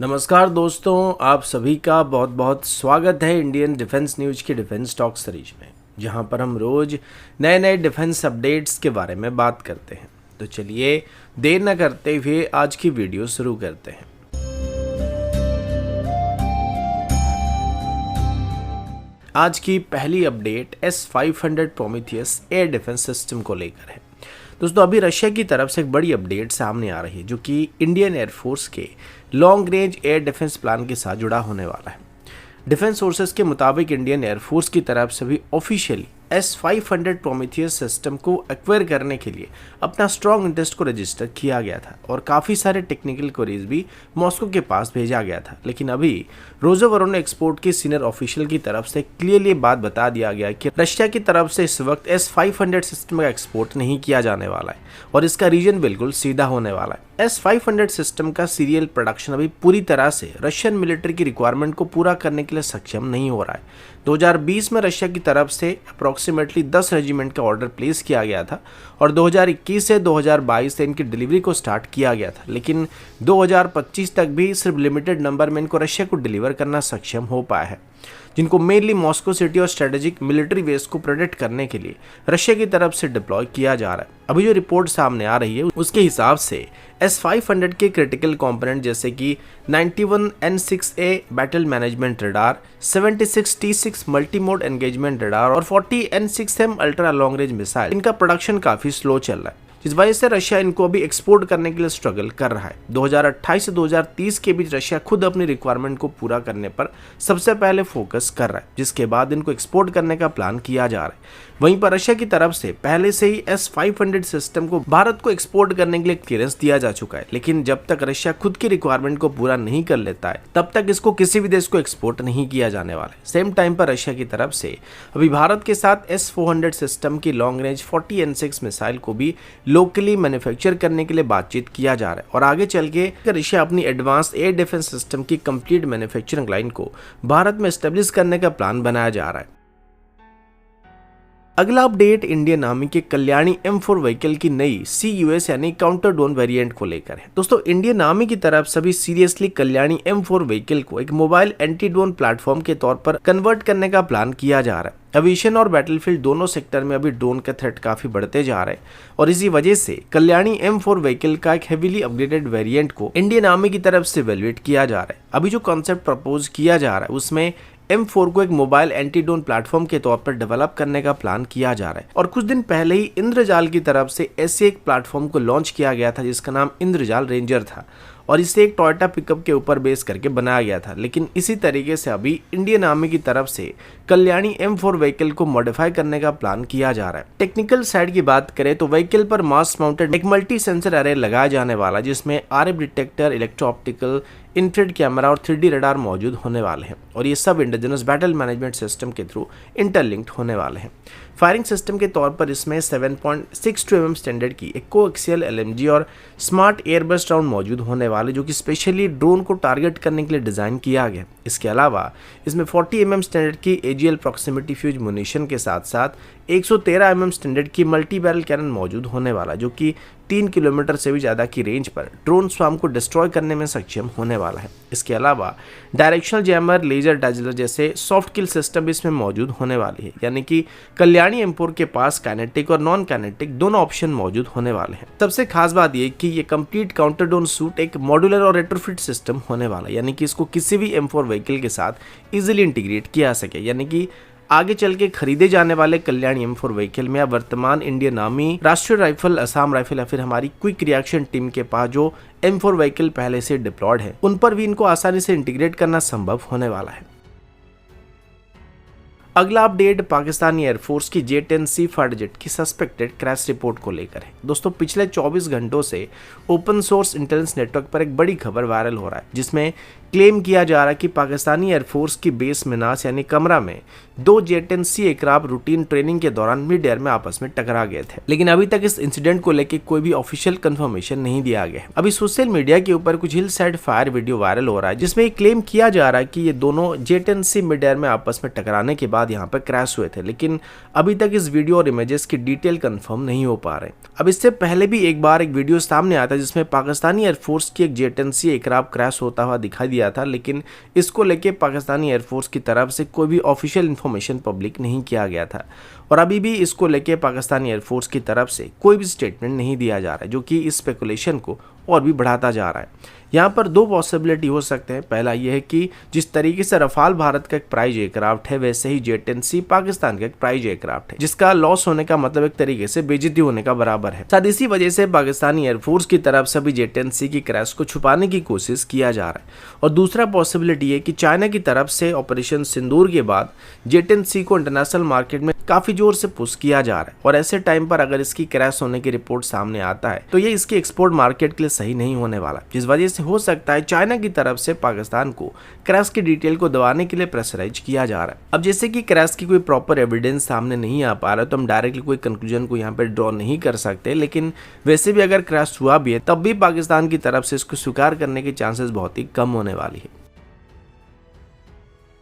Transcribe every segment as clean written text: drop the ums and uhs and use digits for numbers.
नमस्कार दोस्तों, आप सभी का बहुत बहुत स्वागत है इंडियन डिफेंस न्यूज की डिफेंस टॉक सीरीज में, जहां पर हम रोज नए नए डिफेंस अपडेट्स के बारे में बात करते हैं। तो चलिए देर न करते हुए आज की वीडियो शुरू करते हैं। आज की पहली update S-500 Prometheus air defence system को लेकर है। दोस्तों, अभी रशिया की तरफ से एक बड़ी अपडेट सामने आ रही है जो कि इंडियन एयरफोर्स के long range air defence plan के साथ जुड़ा होने वाला है। डिफेंस सोर्सेज के मुताबिक इंडियन एयरफोर्स की तरफ से भी ऑफिशियली S-500 प्रोमीथियस सिस्टम को एक्वायर करने के लिए अपना स्ट्रॉन्ग इंटरेस्ट को रजिस्टर किया गया था और काफ़ी सारे टेक्निकल क्वेरीज भी मॉस्को के पास भेजा गया था। लेकिन अभी रोजोवरोन एक्सपोर्ट के सीनियर ऑफिशियल की तरफ से क्लियरली बात बता दिया गया कि रशिया की तरफ से इस वक्त S-500 सिस्टम का एक्सपोर्ट नहीं किया जाने वाला है और इसका रीजन बिल्कुल सीधा होने वाला है। S-500 सिस्टम का सीरियल प्रोडक्शन अभी पूरी तरह से रशियन मिलिट्री की रिक्वायरमेंट को पूरा करने के लिए सक्षम नहीं हो रहा है। 2020 में रशिया की तरफ से अप्रॉक्सीमेटली 10 रेजिमेंट का ऑर्डर प्लेस किया गया था और 2021 से 2022 से इनकी डिलीवरी को स्टार्ट किया गया था, लेकिन 2025 तक भी सिर्फ लिमिटेड नंबर में इनको रशिया को डिलीवर करना सक्षम हो पाया है, जिनको मेनली मॉस्को सिटी और स्ट्रेटेजिक मिलिट्री बेस को प्रोटेक्ट करने के लिए रशिया की तरफ से डिप्लॉय किया जा रहा है। अभी जो रिपोर्ट सामने आ रही है उसके हिसाब से S-500 के क्रिटिकल कंपोनेंट जैसे कि 91 N6A battle management radar, 76 T6 multi mode engagement radar और 40 N6M ultra long range missile, इनका प्रोडक्शन काफी स्लो चल रहा है, जिस वजह से रशिया इनको अभी एक्सपोर्ट करने के लिए स्ट्रगल कर रहा है। 2028 से 2030 के बीच रशिया खुद अपनी रिक्वायरमेंट को पूरा करने पर सबसे पहले फोकस कर रहा है, जिसके बाद इनको एक्सपोर्ट करने का प्लान किया जा रहा है। वहीं पर रशिया की तरफ से पहले से ही S-500 सिस्टम को भारत को एक्सपोर्ट करने के लिए क्लियरेंस दिया जा चुका है, लेकिन जब तक रशिया खुद की रिक्वायरमेंट को पूरा नहीं कर लेता है तब तक इसको किसी भी देश को एक्सपोर्ट नहीं किया जाने वाला है। सेम टाइम पर रशिया की तरफ से अभी भारत के साथ S-400 सिस्टम की लॉन्ग रेंज 40 N6 मिसाइल को भी लोकली मैन्युफैक्चर करने के लिए बातचीत किया जा रहा है और आगे चल के रशिया अपनी एडवांस एयर डिफेंस सिस्टम की कंप्लीट मैन्युफैक्चरिंग लाइन को भारत में एस्टेब्लिश करने का प्लान बनाया जा रहा है। अगला अपडेट इंडियन आर्मी के कल्याणी M4 व्हीकल की नई CUS यानी काउंटर ड्रोन वेरिएंट को लेकर है। दोस्तों, इंडियन आर्मी की तरफ सभी सीरियसली कल्याणी M4 व्हीकल को एक मोबाइल एंटी ड्रोन प्लेटफॉर्म के तौर पर कन्वर्ट करने का प्लान किया जा रहा है। एविएशन और बैटलफील्ड दोनों सेक्टर में अभी ड्रोन का थ्रेट काफी बढ़ते जा रहे हैं और इसी वजह से कल्याणी M4 व्हीकल का एक हेवीली अपग्रेडेड वेरिएंट को इंडियन आर्मी की तरफ से इवैल्यूएट किया जा रहा है। अभी जो कॉन्सेप्ट प्रपोज किया जा रहा है उसमें M4 को एक मोबाइल एंटी ड्रोन प्लेटफॉर्म के तौर पर डेवलप करने का प्लान किया जा रहा है और कुछ दिन पहले ही इंद्रजाल की तरफ से ऐसे एक प्लेटफॉर्म को लॉन्च किया गया था जिसका नाम इंद्रजाल रेंजर था और इसे एक टोयोटा पिकअप के ऊपर बेस करके बनाया गया था। लेकिन इसी तरीके से अभी इंडियन आर्मी की तरफ से कल्याणी M4 व्हीकल को मॉडिफाई करने का प्लान किया जा रहा है। टेक्निकल साइड की बात करें तो व्हीकल पर मास माउंटेड एक मल्टी सेंसर अरे लगाया जाने वाला, जिसमें RF detector, electro optical, infrared camera और 3D रडार मौजूद होने वाले हैं और ये सब इंडिजिनस बैटल मैनेजमेंट सिस्टम के थ्रू इंटरलिंक्ड होने वाले हैं। फायरिंग सिस्टम के तौर पर इसमें 7.62 mm स्टैंडर्ड की एक कोएक्सियल LMG और स्मार्ट एयरबर्स्ट राउंड मौजूद होने वाले, जो कि स्पेशली ड्रोन को टारगेट करने के लिए डिजाइन किया गया। इसके अलावा इसमें 40 mm स्टैंडर्ड की AGL प्रॉक्सिमिटी फ्यूज मुनिशन के साथ साथ 113 mm स्टैंडर्ड की मल्टी बैरल कैनन मौजूद होने वाला, जो कि 3 किलोमीटर से भी ज़्यादा की रेंज पर ड्रोन स्वार्म को डिस्ट्रॉय करने में सक्षम होने वाला है। इसके अलावा डायरेक्शनल जैमर, लेजर डाइजलर जैसे सॉफ्ट किल सिस्टम इसमें मौजूद होने वाली है, यानी कि कल्याणी M4 के पास काइनेटिक और नॉन काइनेटिक दोनों ऑप्शन मौजूद होने वाले हैं। सबसे खास बात यह कि ये कंप्लीट काउंटर ड्रोन सूट एक मॉड्यूलर और रेट्रोफिट सिस्टम होने वाला है, यानी कि इसको किसी भी M4 व्हीकल के साथ इजीली इंटीग्रेट किया जा सके, यानी कि आगे चल के खरीदे जाने वाले कल्याणी M4 व्हीकल में अब वर्तमान इंडियन आर्मी, राष्ट्रीय राइफल, असम राइफल या फिर हमारी क्विक रिएक्शन टीम के पास जो M4 व्हीकल पहले से डिप्लॉयड है उन पर भी इनको आसानी से इंटीग्रेट करना संभव होने वाला है। अगला अपडेट पाकिस्तानी एयरफोर्स की J-10C फाइटर जेट की सस्पेक्टेड क्रैश रिपोर्ट को लेकर है। दोस्तों, पिछले 24 घंटों से ओपन सोर्स इंटेलिजेंस नेटवर्क पर एक बड़ी खबर वायरल हो रहा है, जिसमें क्लेम किया जा रहा है कि पाकिस्तानी एयरफोर्स की बेस मिनास यानी कमरा में 2 J-10C एयरक्राफ्ट रूटीन ट्रेनिंग के दौरान मिड एयर में आपस में टकरा गए थे, लेकिन अभी तक इस इंसिडेंट को लेकर कोई भी ऑफिशियल कंफर्मेशन नहीं दिया गया है। अभी सोशल मीडिया के ऊपर कुछ hill side fire video viral हो रहा है, जिसमें क्लेम किया जा रहा है कि ये दोनों J-10C मिड एयर में आपस में टकराने के बाद बाद यहाँ पर क्रैश हुए थे, लेकिन अभी तक इस वीडियो और इमेजेस की डिटेल कंफर्म नहीं हो पा रहे। अब इससे पहले भी एक बार एक वीडियो सामने आया था जिसमें पाकिस्तानी एयरफोर्स की एक जेट-10C एयरक्राफ्ट क्रैश होता हुआ दिखाई दिया था, लेकिन इसको लेके पाकिस्तानी एयरफोर्स की तरफ से कोई भी ऑफिशियल इन्फॉर्मेशन पब्लिक नहीं किया गया था और अभी भी इसको लेके पाकिस्तानी एयरफोर्स की तरफ से कोई भी स्टेटमेंट नहीं दिया जा रहा है, जो कि इस स्पेकुलेशन को और भी बढ़ाता जा रहा है। यहाँ पर दो पॉसिबिलिटी हो सकते हैं। पहला ये है कि जिस तरीके से रफाल भारत का एक प्राइज एयरक्राफ्ट है, वैसे ही जेट-10C पाकिस्तान का एक प्राइज एयरक्राफ्ट है, जिसका लॉस होने का मतलब एक तरीके से बेइज्जती होने का बराबर है। शायद इसी वजह से पाकिस्तानी एयरफोर्स की तरफ से भी जेट-10C की क्रैश को छुपाने की कोशिश किया जा रहा है। और दूसरा पॉसिबिलिटी है कि चाइना की तरफ से ऑपरेशन सिंदूर के बाद जेट-10C को इंटरनेशनल मार्केट में काफी जोर से पुश किया जा रहा है और ऐसे टाइम पर अगर इसकी क्रैश होने की रिपोर्ट सामने आता है तो ये इसकी एक्सपोर्ट मार्केट के लिए सही नहीं होने वाला, जिस वजह से हो सकता है चाइना की तरफ से पाकिस्तान को क्रैश की डिटेल को दबाने के लिए प्रेशराइज किया जा रहा है। अब जैसे कि क्रैश की कोई प्रॉपर एविडेंस सामने नहीं आ पा रहा तो हम डायरेक्टली कोई कंक्लूजन को यहाँ पे ड्रॉ नहीं कर सकते, लेकिन वैसे भी अगर क्रैश हुआ भी है तब भी पाकिस्तान की तरफ से इसको स्वीकार करने के चांसेस बहुत ही कम होने वाली है।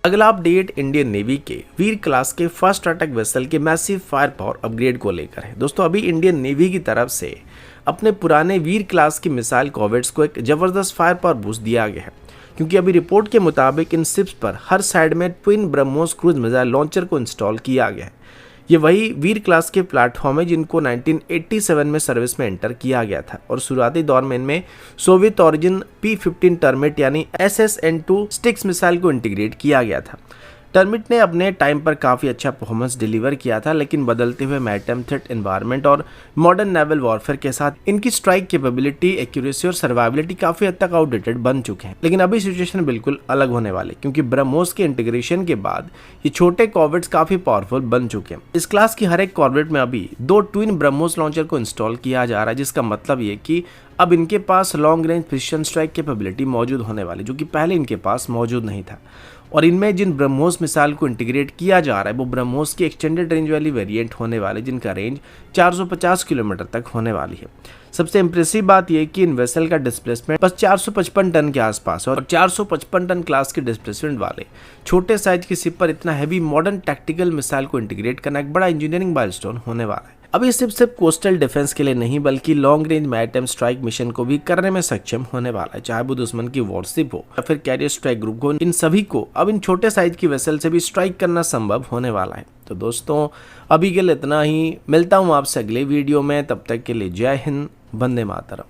अगला अपडेट इंडियन नेवी के वीर क्लास के फर्स्ट अटैक वेसल के मैसिव फायर पावर अपग्रेड को लेकर है। दोस्तों, अभी इंडियन नेवी की तरफ से अपने पुराने वीर क्लास की मिसाइल कॉर्वेट्स को एक जबरदस्त फायर पावर बूस्ट दिया गया है, क्योंकि अभी रिपोर्ट के मुताबिक इन शिप्स पर हर साइड में twin BrahMos cruise missile launcher को इंस्टॉल किया गया है। ये वही वीर क्लास के प्लेटफॉर्म है जिनको 1987 में सर्विस में एंटर किया गया था और शुरुआती दौर में इनमें सोवियत ओरिजिन P-15 टर्मिट यानी SSN-2 स्टिक्स मिसाइल को इंटीग्रेट किया गया था। टर्मिट ने अपने टाइम पर काफ़ी अच्छा परफॉर्मेंस डिलीवर किया था, लेकिन बदलते हुए मैरिटाइम थ्रेट एनवायरनमेंट और मॉडर्न नेवल वॉरफेयर के साथ इनकी स्ट्राइक कैपेबिलिटी, एक्यूरेसी और सर्वाइबिलिटी काफ़ी हद तक आउटडेटेड बन चुके हैं। लेकिन अभी सिचुएशन बिल्कुल अलग होने वाली, क्योंकि ब्रह्मोस के इंटीग्रेशन के बाद ये छोटे कॉर्वेट्स काफ़ी पावरफुल बन चुके हैं। इस क्लास की हर एक कॉर्वेट में अभी 2 ट्विन ब्रह्मोस लॉन्चर को इंस्टॉल किया जा रहा है, जिसका मतलब ये कि अब इनके पास long range precision strike capability मौजूद होने वाली, जो कि पहले इनके पास मौजूद नहीं था। और इनमें जिन ब्रह्मोस मिसाइल को इंटीग्रेट किया जा रहा है वो ब्रह्मोस की एक्सटेंडेड रेंज वाली वेरिएंट होने वाली, जिनका रेंज 450 किलोमीटर तक होने वाली है। सबसे इंप्रेसिव बात यह कि इन वेसल का डिस्प्लेसमेंट बस 455 टन के आसपास है और 455 टन क्लास के डिस्प्लेसमेंट वाले छोटे साइज की शिप पर इतना हैवी मॉडर्न टैक्टिकल मिसाइल को इंटीग्रेट करना एक बड़ा इंजीनियरिंग माइलस्टोन होने वाला है। अब ये सिर्फ कोस्टल डिफेंस के लिए नहीं बल्कि long range maritime strike mission को भी करने में सक्षम होने वाला है, चाहे वो दुश्मन की वॉरशिप हो या फिर कैरियर स्ट्राइक ग्रुप हो। इन सभी को अब इन छोटे साइज की वेसल से भी स्ट्राइक करना संभव होने वाला है। तो दोस्तों, अभी के लिए इतना ही। मिलता हूँ आपसे अगले वीडियो में, तब तक के लिए जय हिंद, वंदे मातरम।